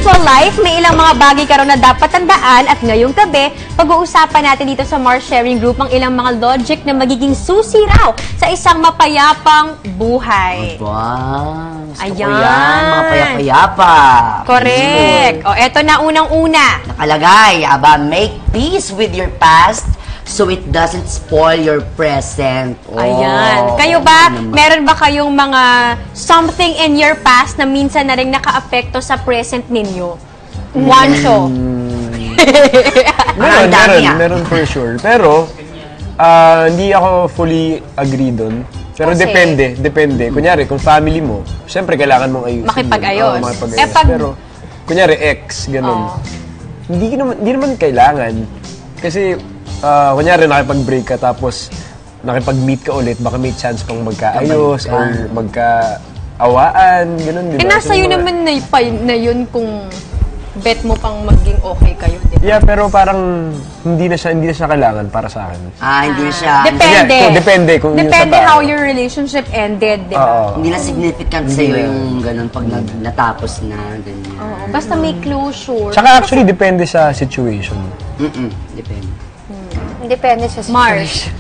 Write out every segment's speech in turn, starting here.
spiritual life, may ilang mga bagay ka raw na dapat tandaan at ngayong gabi, pag-uusapan natin dito sa Mars Sharing Group ang ilang mga logic na magiging susi raw sa isang mapayapang buhay. Wow! Gusto ko Ayan. yan, mga payapa-yapa. Correct. O, eto na unang-una. Nakalagay, make peace with your past so it doesn't spoil your present. Oh, Ayan. Kayo ba, meron ba kayong mga something in your past na minsan na rin naka-apekto sa present ninyo? One show. Meron for sure. Pero, hindi ako fully agree doon. Pero Kasi? depende. Kunyari, kung family mo, syempre kailangan mong ayusin. Makipag-ayos. Makipag-ayos. Pag- Pero, kunyari, ex, ganun. Hindi naman kailangan. Kasi, kunyari, nakipag-break ka, tapos nakipag-meet ka ulit, baka may chance pang magkaayos or magkaawaan, ganun, di ba? Nasa iyo naman na yun kung bet mo pang maging okay kayo, di ba? Yeah, pero parang hindi na siya kailangan para sa akin. Hindi na siya. Depende. Depende kung yun sa Depende tao. how your relationship ended, di ba? Hindi na significant sa'yo yung ganun pag natapos na, ganyan. Oo, basta may closure. Tsaka actually, depende sa situation. Depende. Depende sa Mars.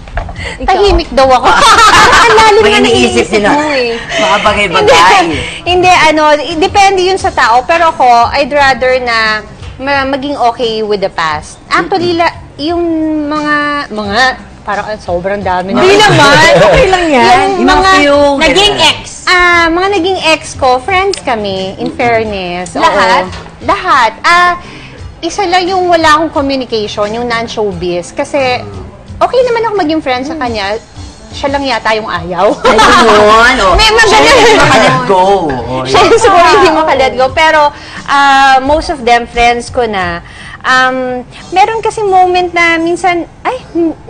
Tahimik daw ako. Ang lalim May na iniisip naiisip nila. mo eh. Mga bagay-bagay. Hindi, depende yun sa tao. Pero ako, I'd rather na maging okay with the past. Actually, yung mga parang sobrang dami na. Hindi naman. Okay lang yan. Yung mga Naging ex. mga naging ex ko, friends kami, in fairness. Oo. Lahat? Lahat. Isa lang yung wala akong communication, yung non-showbiz. Kasi, okay naman ako maging friend sa kanya. Siya lang yata yung ayaw. Ay, ganun. May Siya magaling. yung maka-let go. Siya yung siguro hindi maka-let go. Pero, most of them, friends ko na. Meron kasi moment na minsan,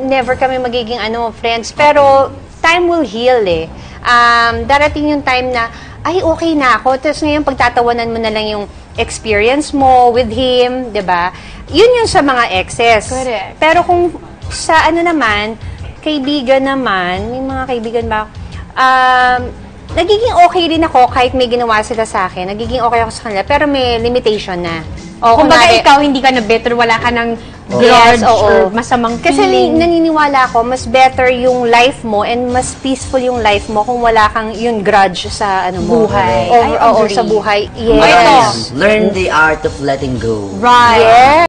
never kami magiging friends. Pero, time will heal eh. Darating yung time na, okay na ako. Tapos ngayon, pagtatawanan mo na lang yung experience mo with him, 'di ba? Yun yung sa mga exes. Correct. Pero kung sa naman, kaibigan naman, may mga kaibigan ba, nagiging okay din ako kahit may ginawa sila sa akin. Nagiging okay ako sa kanila, pero may limitation na. Kung baga ikaw, hindi ka na better, wala ka ng grudge or masamang Kasi feeling. naniniwala ako, mas better yung life mo and mas peaceful yung life mo kung wala kang yung grudge sa mo. Buhay. Or, I or agree. sa buhay. Yes. Yes. Learn the art of letting go. Right. Yes.